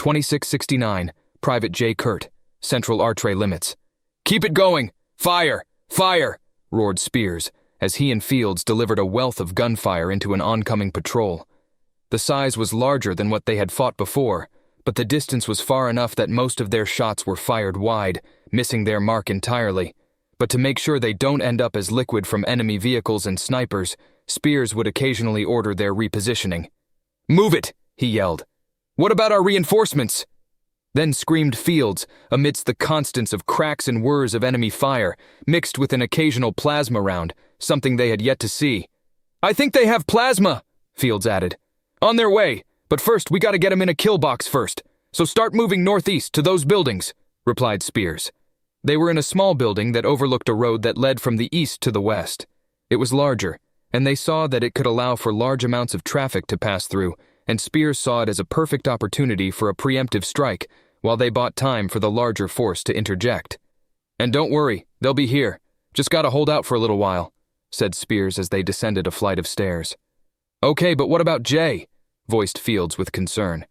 2669, Private J. Kurt, Central Artray limits. "Keep it going! Fire! Fire!" roared Spears, as he and Fields delivered a wealth of gunfire into an oncoming patrol. The size was larger than what they had fought before, but the distance was far enough that most of their shots were fired wide, missing their mark entirely. But to make sure they don't end up as liquid from enemy vehicles and snipers, Spears would occasionally order their repositioning. "Move it!" he yelled. "What about our reinforcements?" Then screamed Fields, amidst the constants of cracks and whirs of enemy fire, mixed with an occasional plasma round, something they had yet to see. "I think they have plasma," Fields added. "On their way, but first we gotta get them in a kill box first, so start moving northeast to those buildings," replied Spears. They were in a small building that overlooked a road that led from the east to the west. It was larger, and they saw that it could allow for large amounts of traffic to pass through, and Spears saw it as a perfect opportunity for a preemptive strike, while they bought time for the larger force to interject. "And don't worry, they'll be here. Just gotta hold out for a little while," said Spears as they descended a flight of stairs. "Okay, but what about Jay?" voiced Fields with concern.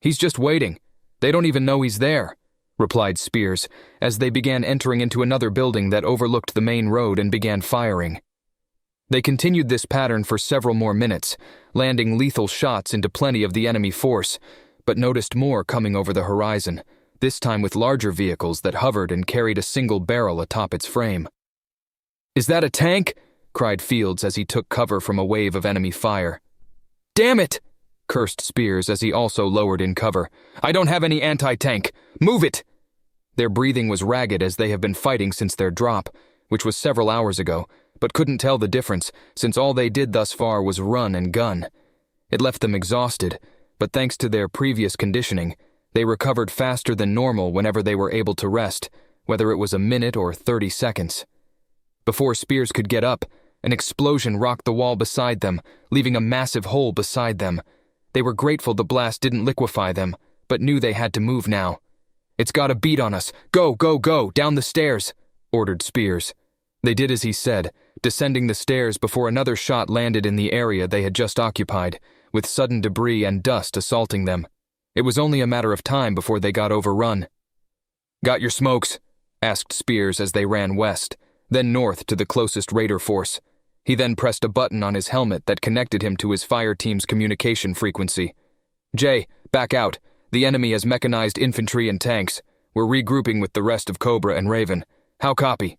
"He's just waiting. They don't even know he's there," replied Spears, as they began entering into another building that overlooked the main road and began firing. They continued this pattern for several more minutes, landing lethal shots into plenty of the enemy force, but noticed more coming over the horizon, this time with larger vehicles that hovered and carried a single barrel atop its frame. "Is that a tank?" cried Fields as he took cover from a wave of enemy fire. "Damn it!" cursed Spears as he also lowered in cover. "I don't have any anti-tank. Move it!" Their breathing was ragged as they have been fighting since their drop, which was several hours ago, but couldn't tell the difference since all they did thus far was run and gun. It left them exhausted, but thanks to their previous conditioning, they recovered faster than normal whenever they were able to rest, whether it was a minute or 30 seconds. Before Spears could get up, an explosion rocked the wall beside them, leaving a massive hole beside them. They were grateful the blast didn't liquefy them, but knew they had to move now. "It's got a beat on us. Go, go, go, down the stairs," ordered Spears. They did as he said, descending the stairs before another shot landed in the area they had just occupied, with sudden debris and dust assaulting them. It was only a matter of time before they got overrun. "Got your smokes?" asked Spears as they ran west, then north to the closest raider force. He then pressed a button on his helmet that connected him to his fire team's communication frequency. "Jay, back out. The enemy has mechanized infantry and tanks. We're regrouping with the rest of Cobra and Raven. How copy?"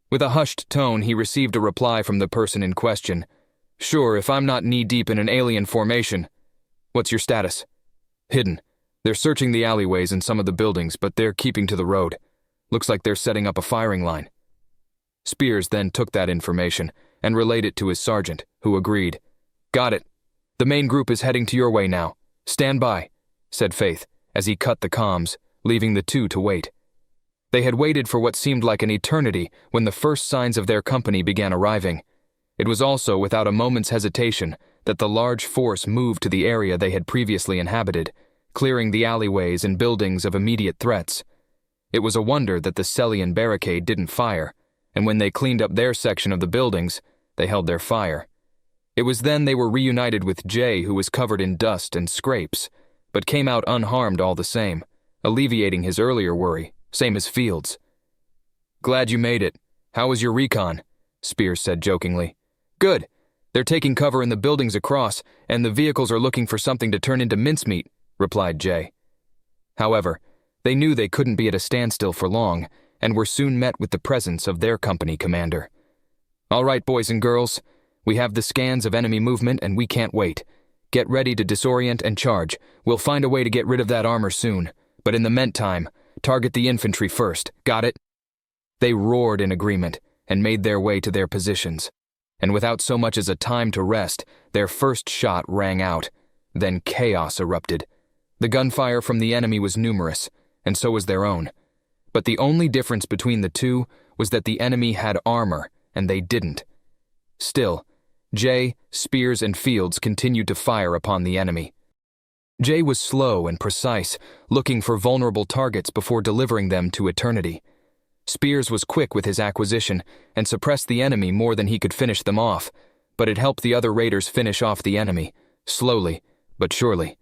With a hushed tone, he received a reply from the person in question. "Sure, if I'm not knee-deep in an alien formation." "What's your status?" "Hidden. They're searching the alleyways and some of the buildings, but they're keeping to the road. Looks like they're setting up a firing line." Spears then took that information and relayed it to his sergeant, who agreed. "Got it. The main group is heading to your way now. Stand by," said Faith, as he cut the comms, leaving the two to wait. They had waited for what seemed like an eternity when the first signs of their company began arriving. It was also without a moment's hesitation that the large force moved to the area they had previously inhabited, clearing the alleyways and buildings of immediate threats. It was a wonder that the Celian barricade didn't fire, and when they cleaned up their section of the buildings, they held their fire. It was then they were reunited with Jay, who was covered in dust and scrapes, but came out unharmed all the same, alleviating his earlier worry, same as Fields. "Glad you made it. How was your recon?" Spears said jokingly. "Good. They're taking cover in the buildings across, and the vehicles are looking for something to turn into mincemeat," replied Jay. However, they knew they couldn't be at a standstill for long, and were soon met with the presence of their company commander. "All right, boys and girls. We have the scans of enemy movement, and we can't wait. Get ready to disorient and charge. We'll find a way to get rid of that armor soon, but in the meantime, target the infantry first. Got it?" They roared in agreement and made their way to their positions, and without so much as a time to rest, their first shot rang out. Then chaos erupted. The gunfire from the enemy was numerous, and so was their own. But the only difference between the two was that the enemy had armor, and they didn't. Still, Jay, Spears, and Fields continued to fire upon the enemy. Jay was slow and precise, looking for vulnerable targets before delivering them to eternity. Spears was quick with his acquisition and suppressed the enemy more than he could finish them off, but it helped the other raiders finish off the enemy, slowly but surely.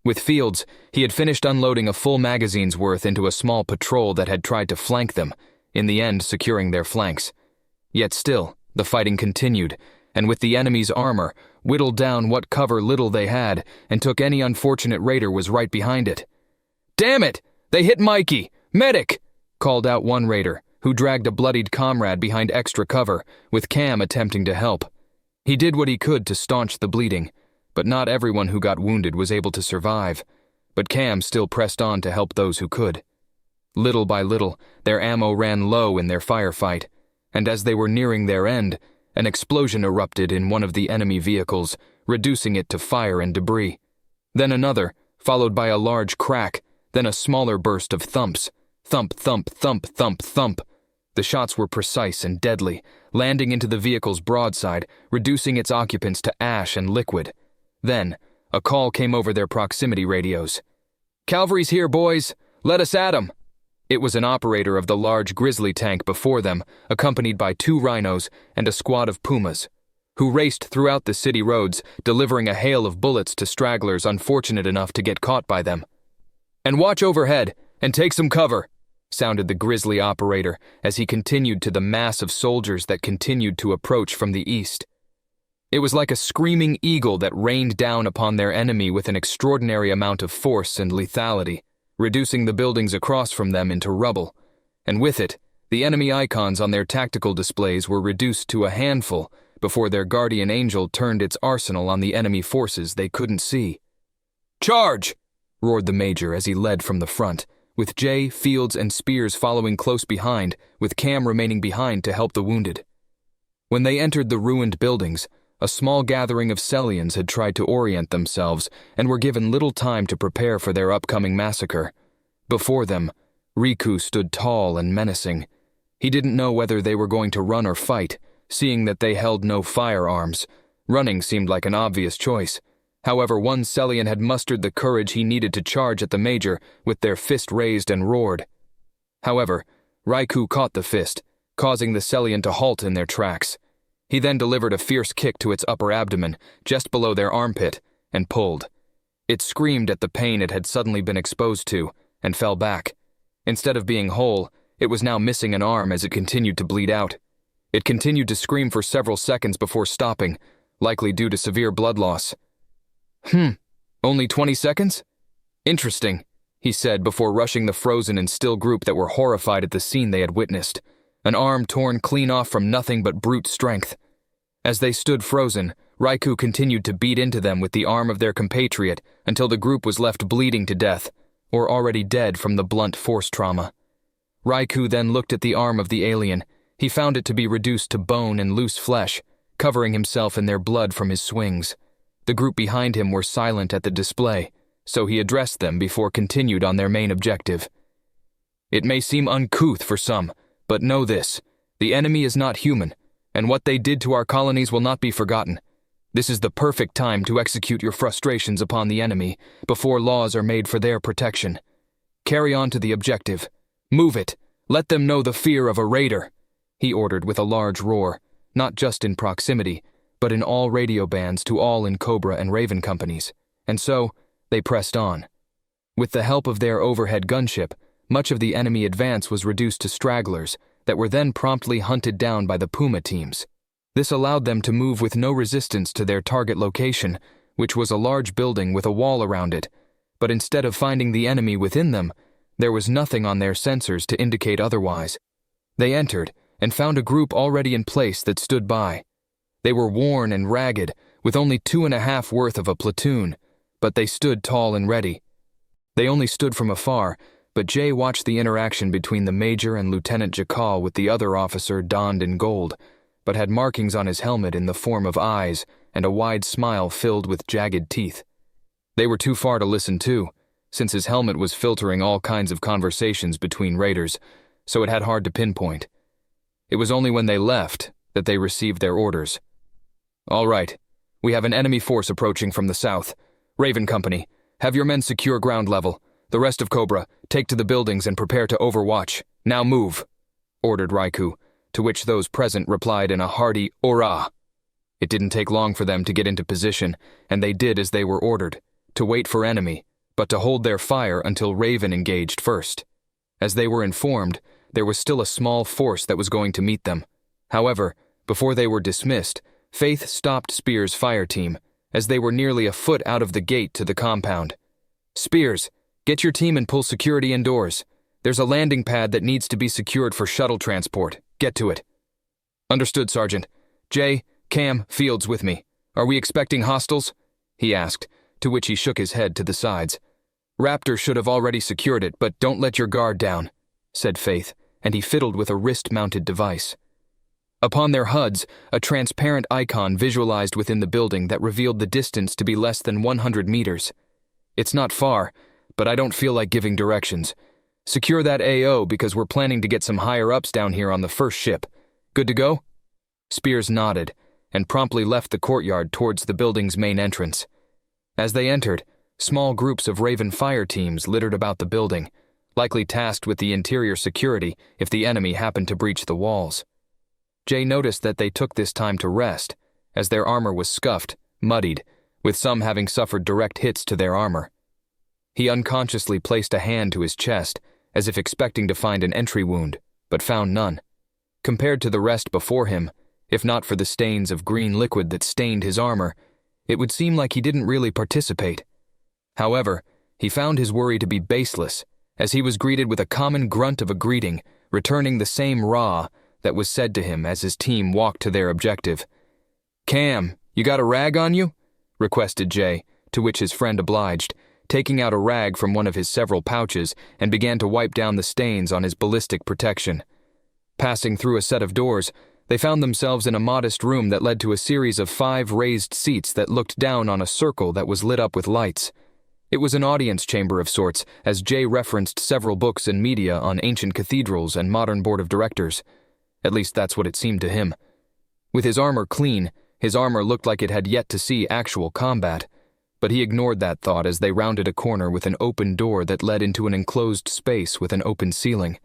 With Fields, he had finished unloading a full magazine's worth into a small patrol that had tried to flank them, in the end securing their flanks. Yet still, the fighting continued, and with the enemy's armor, whittled down what cover little they had, and took any unfortunate raider was right behind it. "Damn it! They hit Mikey! Medic!" called out one raider, who dragged a bloodied comrade behind extra cover, with Cam attempting to help. He did what he could to staunch the bleeding, but not everyone who got wounded was able to survive. But Cam still pressed on to help those who could. Little by little, their ammo ran low in their firefight, and as they were nearing their end, an explosion erupted in one of the enemy vehicles, reducing it to fire and debris. Then another, followed by a large crack, then a smaller burst of thumps. Thump, thump, thump, thump, thump. The shots were precise and deadly, landing into the vehicle's broadside, reducing its occupants to ash and liquid. Then, a call came over their proximity radios. "Cavalry's here, boys! Let us at 'em!" It was an operator of the large grizzly tank before them, accompanied by 2 rhinos and a squad of pumas, who raced throughout the city roads, delivering a hail of bullets to stragglers unfortunate enough to get caught by them. "And watch overhead, and take some cover," sounded the grizzly operator as he continued to the mass of soldiers that continued to approach from the east. It was like a screaming eagle that rained down upon their enemy with an extraordinary amount of force and lethality, reducing the buildings across from them into rubble, and with it, the enemy icons on their tactical displays were reduced to a handful before their guardian angel turned its arsenal on the enemy forces they couldn't see. "Charge!" roared the major as he led from the front, with Jay, Fields, and Spears following close behind, with Cam remaining behind to help the wounded. When they entered the ruined buildings, a small gathering of Sellians had tried to orient themselves and were given little time to prepare for their upcoming massacre. Before them, Riku stood tall and menacing. He didn't know whether they were going to run or fight, seeing that they held no firearms. Running seemed like an obvious choice. However, one Sellian had mustered the courage he needed to charge at the major with their fist raised and roared. However, Riku caught the fist, causing the Sellian to halt in their tracks. He then delivered a fierce kick to its upper abdomen, just below their armpit, and pulled. It screamed at the pain it had suddenly been exposed to, and fell back. Instead of being whole, it was now missing an arm as it continued to bleed out. It continued to scream for several seconds before stopping, likely due to severe blood loss. Only 20 seconds? Interesting, he said before rushing the frozen and still group that were horrified at the scene they had witnessed. An arm torn clean off from nothing but brute strength. As they stood frozen, Riku continued to beat into them with the arm of their compatriot until the group was left bleeding to death, or already dead from the blunt force trauma. Riku then looked at the arm of the alien. He found it to be reduced to bone and loose flesh, covering himself in their blood from his swings. The group behind him were silent at the display, so he addressed them before continued on their main objective. "It may seem uncouth for some, but know this, the enemy is not human, and what they did to our colonies will not be forgotten. This is the perfect time to execute your frustrations upon the enemy before laws are made for their protection. Carry on to the objective. Move it. Let them know the fear of a raider," he ordered with a large roar, not just in proximity, but in all radio bands to all in Cobra and Raven companies. And so, they pressed on. With the help of their overhead gunship, much of the enemy advance was reduced to stragglers that were then promptly hunted down by the Puma teams. This allowed them to move with no resistance to their target location, which was a large building with a wall around it, but instead of finding the enemy within them, there was nothing on their sensors to indicate otherwise. They entered and found a group already in place that stood by. They were worn and ragged, with only 2.5 worth of a platoon, but they stood tall and ready. They only stood from afar, but Jay watched the interaction between the Major and Lieutenant Jakal with the other officer donned in gold, but had markings on his helmet in the form of eyes and a wide smile filled with jagged teeth. They were too far to listen to, since his helmet was filtering all kinds of conversations between raiders, so it had hard to pinpoint. It was only when they left that they received their orders. "All right, we have an enemy force approaching from the south. Raven Company, have your men secure ground level. The rest of Cobra, take to the buildings and prepare to overwatch. Now move," ordered Riku, to which those present replied in a hearty "Ora!" It didn't take long for them to get into position, and they did as they were ordered, to wait for enemy, but to hold their fire until Raven engaged first. As they were informed, there was still a small force that was going to meet them. However, before they were dismissed, Faith stopped Spears' fire team, as they were nearly a foot out of the gate to the compound. "Spears, get your team and pull security indoors. There's a landing pad that needs to be secured for shuttle transport. Get to it." "Understood, Sergeant. Jay, Cam, Fields with me. Are we expecting hostiles?" he asked, to which he shook his head to the sides. "Raptor should have already secured it, but don't let your guard down," said Faith, and he fiddled with a wrist-mounted device. Upon their HUDs, a transparent icon visualized within the building that revealed the distance to be less than 100 meters. "It's not far, but I don't feel like giving directions. Secure that AO because we're planning to get some higher-ups down here on the first ship. Good to go?" Spears nodded, and promptly left the courtyard towards the building's main entrance. As they entered, small groups of Raven fire teams littered about the building, likely tasked with the interior security if the enemy happened to breach the walls. Jay noticed that they took this time to rest, as their armor was scuffed, muddied, with some having suffered direct hits to their armor. He unconsciously placed a hand to his chest, as if expecting to find an entry wound, but found none. Compared to the rest before him, if not for the stains of green liquid that stained his armor, it would seem like he didn't really participate. However, he found his worry to be baseless, as he was greeted with a common grunt of a greeting, returning the same "rah" that was said to him as his team walked to their objective. "Cam, you got a rag on you?" requested Jay, to which his friend obliged, taking out a rag from one of his several pouches and began to wipe down the stains on his ballistic protection. Passing through a set of doors, they found themselves in a modest room that led to a series of 5 raised seats that looked down on a circle that was lit up with lights. It was an audience chamber of sorts, as Jay referenced several books and media on ancient cathedrals and modern board of directors. At least that's what it seemed to him. With his armor clean, his armor looked like it had yet to see actual combat, but he ignored that thought as they rounded a corner with an open door that led into an enclosed space with an open ceiling.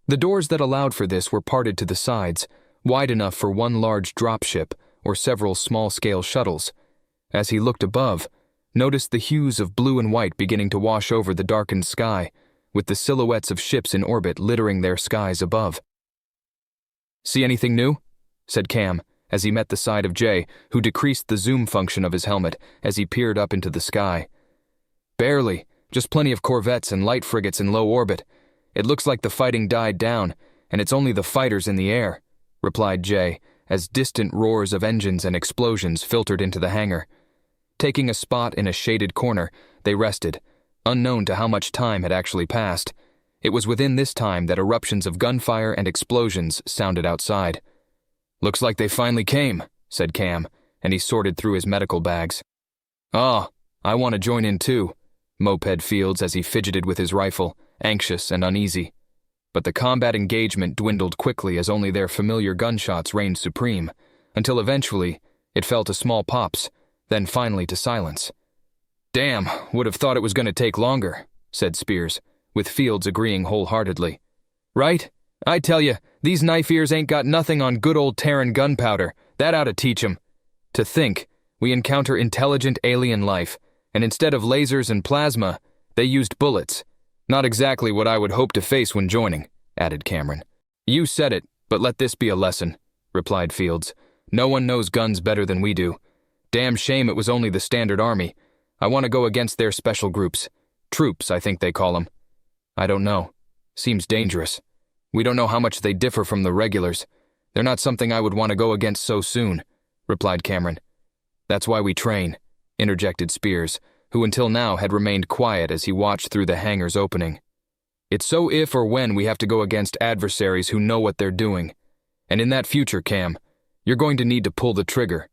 The doors that allowed for this were parted to the sides, wide enough for one large dropship or several small-scale shuttles. As he looked above, noticed the hues of blue and white beginning to wash over the darkened sky, with the silhouettes of ships in orbit littering their skies above. "See anything new?" said Cam, as he met the side of Jay, who decreased the zoom function of his helmet as he peered up into the sky. "Barely, just plenty of corvettes and light frigates in low orbit. It looks like the fighting died down, and it's only the fighters in the air," replied Jay, as distant roars of engines and explosions filtered into the hangar. Taking a spot in a shaded corner, they rested, unknown to how much time had actually passed. It was within this time that eruptions of gunfire and explosions sounded outside. "Looks like they finally came," said Cam, and he sorted through his medical bags. "Ah, I want to join in too," moped Fields as he fidgeted with his rifle, anxious and uneasy. But the combat engagement dwindled quickly as only their familiar gunshots reigned supreme, until eventually it fell to small pops, then finally to silence. "Damn, would have thought it was going to take longer," said Spears, with Fields agreeing wholeheartedly. "Right? I tell you, these knife ears ain't got nothing on good old Terran gunpowder. That ought to teach 'em. To think, we encounter intelligent alien life, and instead of lasers and plasma, they used bullets. Not exactly what I would hope to face when joining," added Cameron. "You said it, but let this be a lesson," replied Fields. "No one knows guns better than we do. Damn shame it was only the standard army. I want to go against their special groups. Troops, I think they call them. I don't know. Seems dangerous. We don't know how much they differ from the regulars. They're not something I would want to go against so soon," replied Cameron. "That's why we train," interjected Spears, who until now had remained quiet as he watched through the hangar's opening. "It's so if or when we have to go against adversaries who know what they're doing. And in that future, Cam, you're going to need to pull the trigger."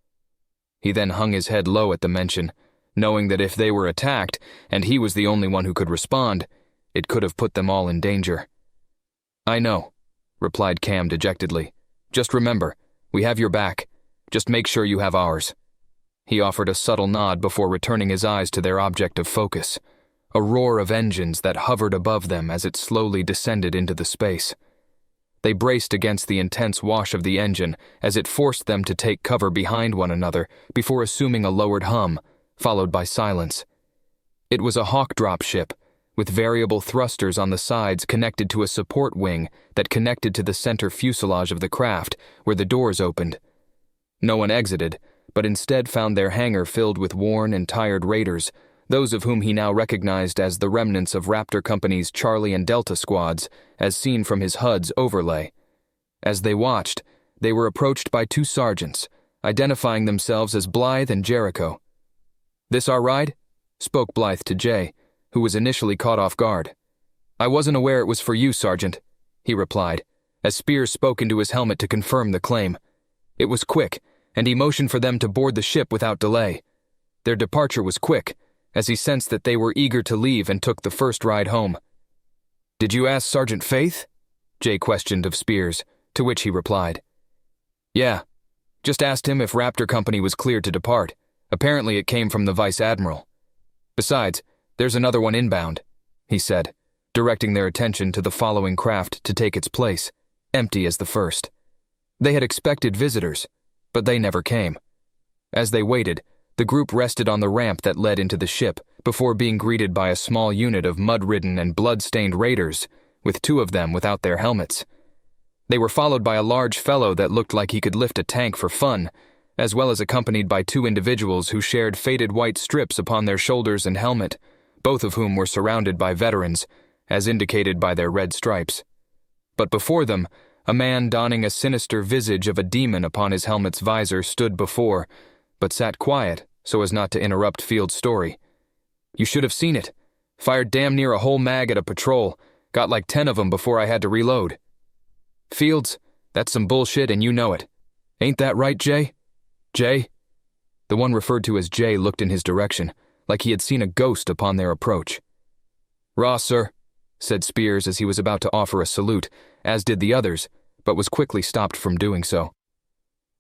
He then hung his head low at the mention, knowing that if they were attacked, and he was the only one who could respond, it could have put them all in danger. "I know," replied Cam dejectedly. "Just remember, we have your back. Just make sure you have ours." He offered a subtle nod before returning his eyes to their object of focus, a roar of engines that hovered above them as it slowly descended into the space. They braced against the intense wash of the engine as it forced them to take cover behind one another before assuming a lowered hum, followed by silence. It was a hawk drop ship, with variable thrusters on the sides connected to a support wing that connected to the center fuselage of the craft, where the doors opened. No one exited, but instead found their hangar filled with worn and tired raiders, those of whom he now recognized as the remnants of Raptor Company's Charlie and Delta squads, as seen from his HUD's overlay. As they watched, they were approached by two sergeants, identifying themselves as Blythe and Jericho. "This our ride?" spoke Blythe to Jay, who was initially caught off guard. "I wasn't aware it was for you, Sergeant," he replied, as Spears spoke into his helmet to confirm the claim. It was quick, and he motioned for them to board the ship without delay. Their departure was quick, as he sensed that they were eager to leave and took the first ride home. "Did you ask Sergeant Faith?" Jay questioned of Spears, to which he replied, "Yeah, just asked him if Raptor Company was cleared to depart. Apparently it came from the Vice Admiral. Besides, there's another one inbound," he said, directing their attention to the following craft to take its place, empty as the first. They had expected visitors, but they never came. As they waited, the group rested on the ramp that led into the ship before being greeted by a small unit of mud-ridden and blood-stained raiders, with two of them without their helmets. They were followed by a large fellow that looked like he could lift a tank for fun, as well as accompanied by two individuals who shared faded white strips upon their shoulders and helmet, both of whom were surrounded by veterans, as indicated by their red stripes. But before them, a man donning a sinister visage of a demon upon his helmet's visor stood before, but sat quiet so as not to interrupt Field's story. "You should have seen it. Fired damn near a whole mag at a patrol, got like 10 of them before I had to reload." "Fields, that's some bullshit and you know it. Ain't that right, Jay? Jay?" The one referred to as Jay looked in his direction, like he had seen a ghost upon their approach. "Raw, sir," said Spears as he was about to offer a salute, as did the others, but was quickly stopped from doing so.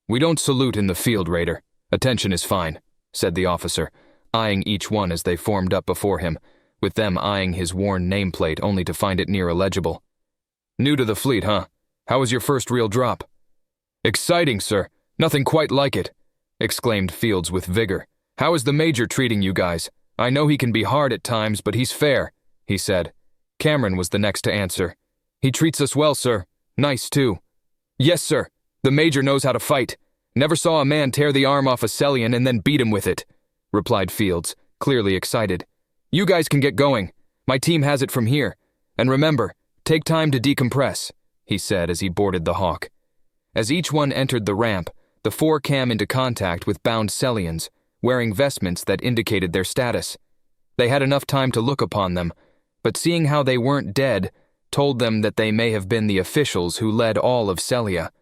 "We don't salute in the field, Raider. Attention is fine," said the officer, eyeing each one as they formed up before him, with them eyeing his worn nameplate only to find it near illegible. "New to the fleet, huh? How was your first real drop?" "Exciting, sir. Nothing quite like it," exclaimed Fields with vigor. "How is the Major treating you guys? I know he can be hard at times, but he's fair," he said. Cameron was the next to answer. "He treats us well, sir. Nice, too." "Yes, sir. The Major knows how to fight. Never saw a man tear the arm off a Celian and then beat him with it," replied Fields, clearly excited. "You guys can get going. My team has it from here. And remember, take time to decompress," he said as he boarded the Hawk. As each one entered the ramp, the four came into contact with bound Celians, wearing vestments that indicated their status. They had enough time to look upon them, but seeing how they weren't dead, told them that they may have been the officials who led all of Celia.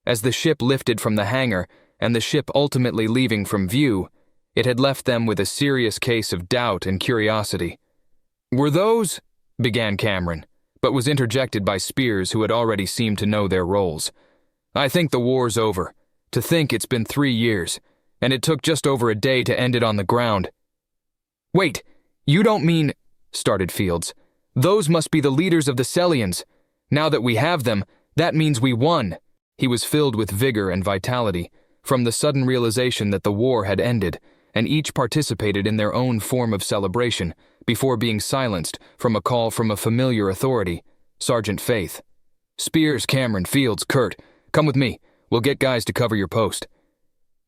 As the ship lifted from the hangar, and the ship ultimately leaving from view, it had left them with a serious case of doubt and curiosity. "Were those—" began Cameron, but was interjected by Spears, who had already seemed to know their roles. "I think the war's over. To think it's been 3 years, and it took just over a day to end it on the ground." "Wait, you don't mean—" started Fields. "Those must be the leaders of the Celians. Now that we have them, that means we won." He was filled with vigor and vitality, from the sudden realization that the war had ended, and each participated in their own form of celebration, before being silenced from a call from a familiar authority, Sergeant Faith. "Spears, Cameron, Fields, Kurt, come with me. We'll get guys to cover your post."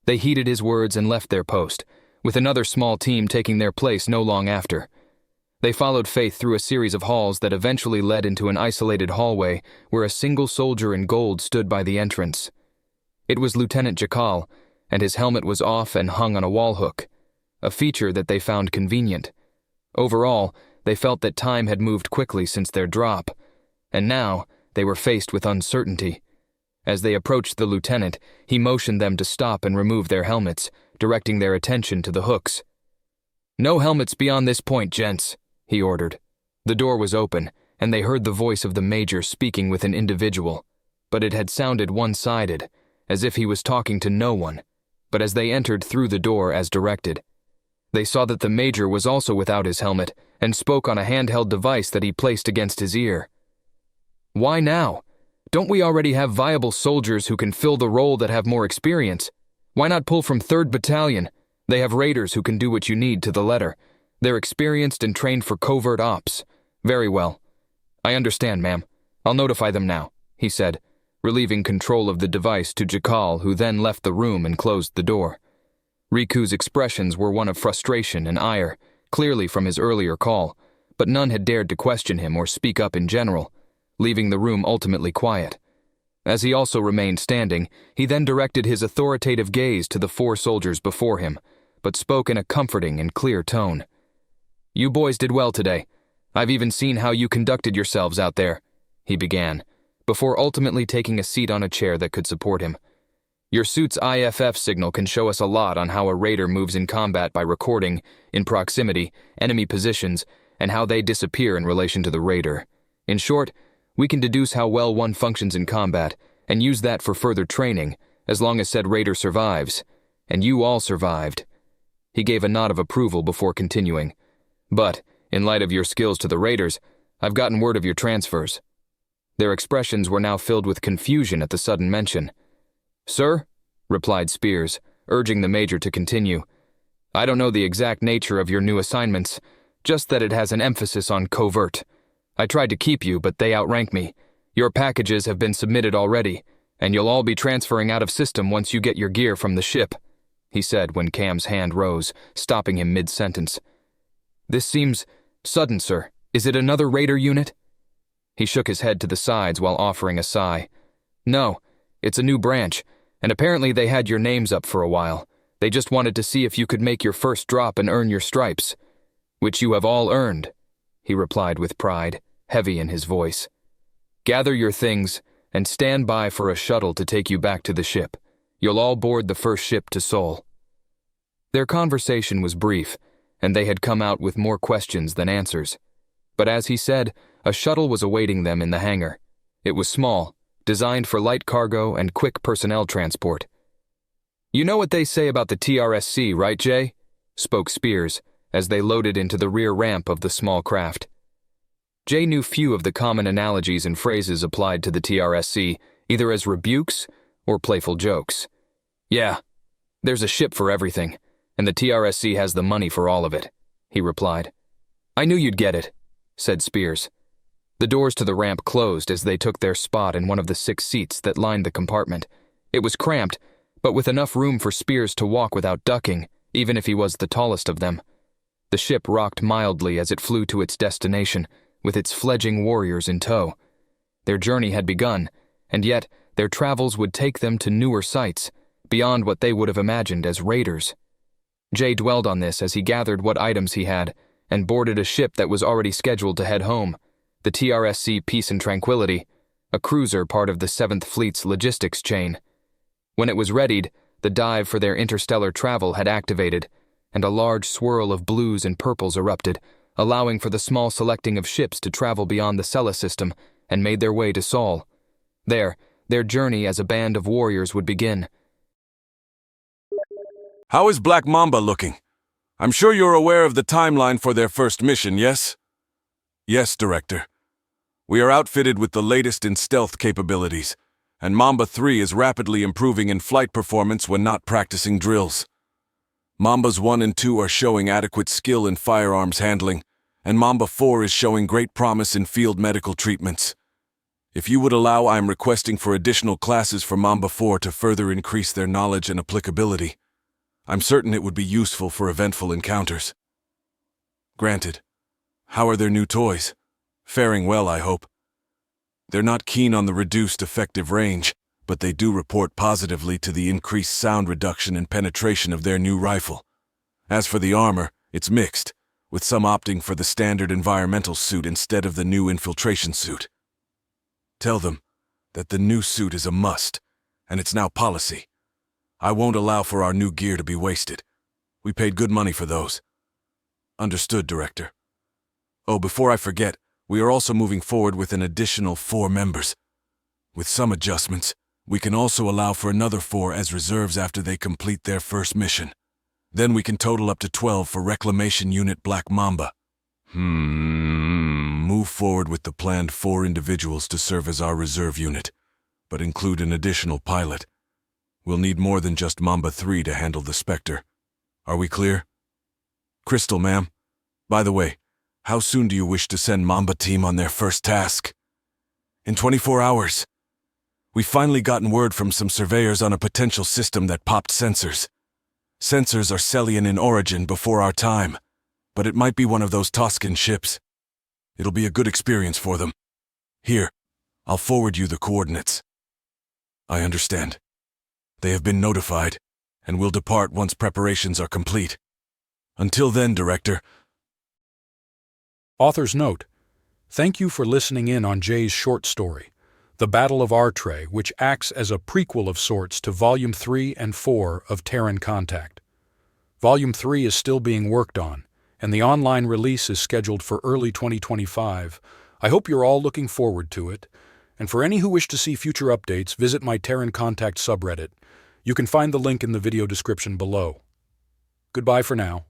They heeded his words and left their post, with another small team taking their place no long after. They followed Faith through a series of halls that eventually led into an isolated hallway where a single soldier in gold stood by the entrance. It was Lieutenant Jakal, and his helmet was off and hung on a wall hook, a feature that they found convenient. Overall, they felt that time had moved quickly since their drop, and now they were faced with uncertainty. As they approached the lieutenant, he motioned them to stop and remove their helmets, directing their attention to the hooks. "No helmets beyond this point, gents," he ordered. The door was open, and they heard the voice of the Major speaking with an individual, but it had sounded one-sided, as if he was talking to no one. But as they entered through the door as directed, they saw that the Major was also without his helmet and spoke on a handheld device that he placed against his ear. "Why now? Don't we already have viable soldiers who can fill the role that have more experience? Why not pull from 3rd Battalion? They have raiders who can do what you need to the letter. They're experienced and trained for covert ops. Very well. I understand, ma'am. I'll notify them now, he said, relieving control of the device to Jakal, who then left the room and closed the door. Riku's expressions were one of frustration and ire, clearly from his earlier call, but none had dared to question him or speak up in general, leaving the room ultimately quiet. As he also remained standing, he then directed his authoritative gaze to the 4 soldiers before him, but spoke in a comforting and clear tone. "You boys did well today. I've even seen how you conducted yourselves out there," he began, before ultimately taking a seat on a chair that could support him. "Your suit's IFF signal can show us a lot on how a raider moves in combat by recording, in proximity, enemy positions, and how they disappear in relation to the raider. In short, we can deduce how well one functions in combat, and use that for further training, as long as said raider survives. And you all survived." He gave a nod of approval before continuing. "But, in light of your skills to the raiders, I've gotten word of your transfers." Their expressions were now filled with confusion at the sudden mention. "Sir," replied Spears, urging the major to continue, "I don't know the exact nature of your new assignments, just that it has an emphasis on covert. I tried to keep you, but they outrank me. Your packages have been submitted already, and you'll all be transferring out of system once you get your gear from the ship," he said when Cam's hand rose, stopping him mid-sentence. "This seems sudden, sir. Is it another raider unit?" He shook his head to the sides while offering a sigh. "No, it's a new branch, and apparently they had your names up for a while. They just wanted to see if you could make your first drop and earn your stripes. Which you have all earned," he replied with pride, heavy in his voice. "Gather your things and stand by for a shuttle to take you back to the ship. You'll all board the first ship to Seoul." Their conversation was brief, and they had come out with more questions than answers. But as he said, a shuttle was awaiting them in the hangar. It was small, designed for light cargo and quick personnel transport. "You know what they say about the TRSC, right, Jay?" spoke Spears, as they loaded into the rear ramp of the small craft. Jay knew few of the common analogies and phrases applied to the TRSC, either as rebukes or playful jokes. "Yeah, there's a ship for everything, and the TRSC has the money for all of it," he replied. "I knew you'd get it," said Spears. The doors to the ramp closed as they took their spot in one of the 6 seats that lined the compartment. It was cramped, but with enough room for Spears to walk without ducking, even if he was the tallest of them. The ship rocked mildly as it flew to its destination, with its fledgling warriors in tow. Their journey had begun, and yet their travels would take them to newer sights, beyond what they would have imagined as raiders. Jay dwelled on this as he gathered what items he had, and boarded a ship that was already scheduled to head home, the TRSC Peace and Tranquility, a cruiser part of the 7th Fleet's logistics chain. When it was readied, the dive for their interstellar travel had activated, and a large swirl of blues and purples erupted, allowing for the small selecting of ships to travel beyond the Cella system and made their way to Sol. There, their journey as a band of warriors would begin. "How is Black Mamba looking? I'm sure you're aware of the timeline for their first mission, yes?" "Yes, Director. We are outfitted with the latest in stealth capabilities, and Mamba 3 is rapidly improving in flight performance when not practicing drills. Mambas 1 and 2 are showing adequate skill in firearms handling, and Mamba 4 is showing great promise in field medical treatments. If you would allow, I am requesting for additional classes for Mamba 4 to further increase their knowledge and applicability. I'm certain it would be useful for eventful encounters." "Granted. How are their new toys? Faring well, I hope." "They're not keen on the reduced effective range, but they do report positively to the increased sound reduction and penetration of their new rifle. As for the armor, it's mixed, with some opting for the standard environmental suit instead of the new infiltration suit. Tell them that the new suit is a must, and it's now policy. I won't allow for our new gear to be wasted. We paid good money for those." "Understood, Director. Oh, before I forget, we are also moving forward with an additional 4 members. With some adjustments, we can also allow for another 4 as reserves after they complete their first mission. Then we can total up to 12 for Reclamation Unit Black Mamba. Move forward with the planned 4 individuals to serve as our reserve unit, but include an additional pilot. We'll need more than just Mamba 3 to handle the Spectre. Are we clear?" "Crystal, ma'am. By the way, how soon do you wish to send Mamba team on their first task? In 24 hours. We've finally gotten word from some surveyors on a potential system that popped sensors. Sensors are Celian in origin before our time, but it might be one of those Toscan ships. It'll be a good experience for them. Here, I'll forward you the coordinates. I understand. They have been notified, and will depart once preparations are complete. Until then, Director. Author's note: thank you for listening in on Jay's short story, The Battle of Artray, which acts as a prequel of sorts to Volume 3 and 4 of Terran Contact. Volume 3 is still being worked on, and the online release is scheduled for early 2025. I hope you're all looking forward to it. And for any who wish to see future updates, visit my Terran Contact subreddit. You can find the link in the video description below. Goodbye for now.